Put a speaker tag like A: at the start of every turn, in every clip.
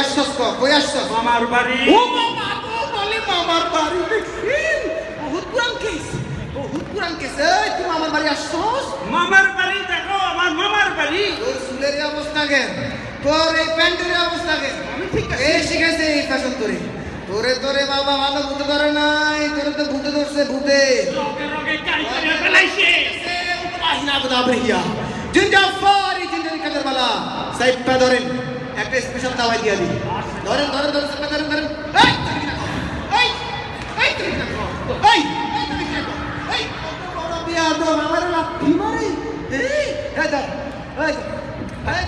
A: আসছস কই আসছস
B: মামার বাড়ি।
A: ও বাবা তো বলে মামার বাড়ি দেখছিস বহুত পুরান কেস এই তুই মামার বাড়ি আসছস
B: মামার বাড়ি দেখো, আমার মামার বাড়ি।
A: তোর চুলের এই অবস্থা কেন তোর এই প্যান্টের এই অবস্থা কেন
B: আমি ঠিক আছে।
A: এই শিখেছে এই ফ্যাশন তোরে বাবা ভালো ভূতে ধরে নাই তোরে তো ভূতে ধরছে ভূতে
B: রগে রগে কাই করে ফেলাইছে।
A: আহিনা বুদাবরিয়া জিন্দা ফারি জিন্দারি কাদের বালা সাইড পা ধরেন একটা স্পেশাল দাওয়াই দিয়া দি ধরেন সাইড ধরেন এই এই তুমি কি করো এই তুমি কি করো এই বড় বিয়া দো আমার লাঠি মারে এই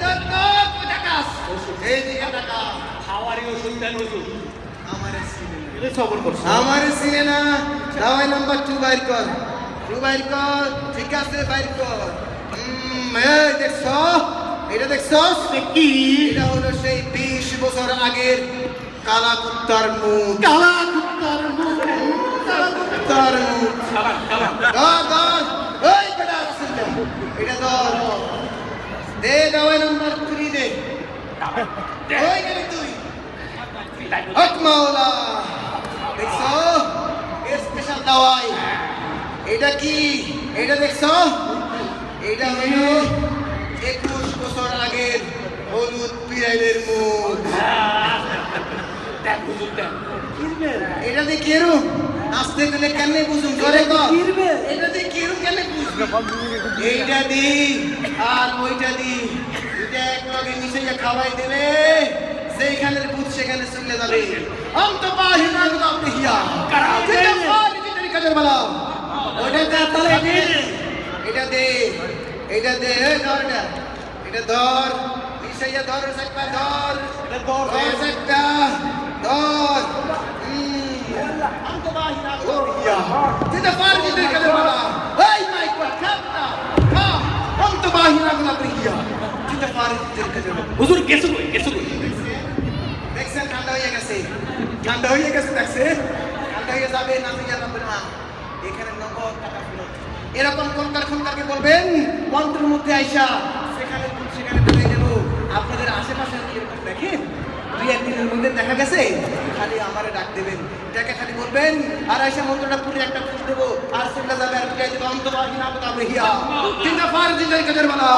A: ধর টাকাস এই দিকে টাকা
B: খাওয়ারি ওষুধ দেন ওষুধ।
A: আমারে সিনে
B: এটা সবর করছে।
A: আমারে সিনে না দাওয়াই নাম্বার 2 বাইর কর ঠিক আছে বাইর কর এই দেখছো এটা দেখছস
B: কি?
A: এটা হলো সেই 20 বছর আগের কালা কুত্তার মুখ কালা কুত্তার মুখ
B: খাবার খাবার।
A: ধর এই বেটা আসলে এটা ধর দে দাওয়াই নাম্বার 3 দে ওই গেলি তুই হক মাওলা দেখছো স্পেশাল দাওয়াই এটা কি এটা দেখছো এটা হলো 21 বছর আগের হলুদ পিরাইলের মুখ
B: দেন হুজুর দেন।
A: এটা দিয়ে কেরম আসতে গেলে কেমনে বুঝুন ধরে কর এটা দিয়ে কেরম কেমনে বুঝবি এইটা দি আর ওইটা দি দুইটা এক লগে মিশাইয়া খাওয়াই দিলে সেইখানের বুঝ সেখানে চলে যাবে অন্ত বাহিনা গুদাবরিয়া যেটা ফারি যেটা কাজের বালা ওইটা দে তাহলে এটা দে এই ধর এটা ধর মিশাইয়া ধর সাইডটা ধর সাইডটা ধর আন্তবাহিনা গোরিয়া যেটা ফার যেটা কাজের বালা এই মাইক খাতা খা আন্তবাহিনা গোরিয়া যেটা ফার যেটা কাজের বালা
B: হুজুর গেছো কই
A: দেখছেন ঠান্ডা হয়ে গেছে দেখছে ঠান্ডা হয়ে যাবে না তুই যাবেন না এখানে নগদ টাকা ফেরত এরকম কোনকারকে বলবেন মন্ত্রের মধ্যে আইসা সেখানে পেয়ে দেব আপনাদের আশেপাশে কি এরকম দেখেন 2-1 দিনের মধ্যে দেখা গেছে খালি আমারে ডাক দেবেন এটাকে খালি বলবেন আর আইসা মন্ত্রটা পুরো একটা পুষ দেবো আর চলে যাবে আর বুঝাই দেবো অন্তবাহিনা বুদাবরিয়া জিন্দা ফার জিন্দাই কাদের বালা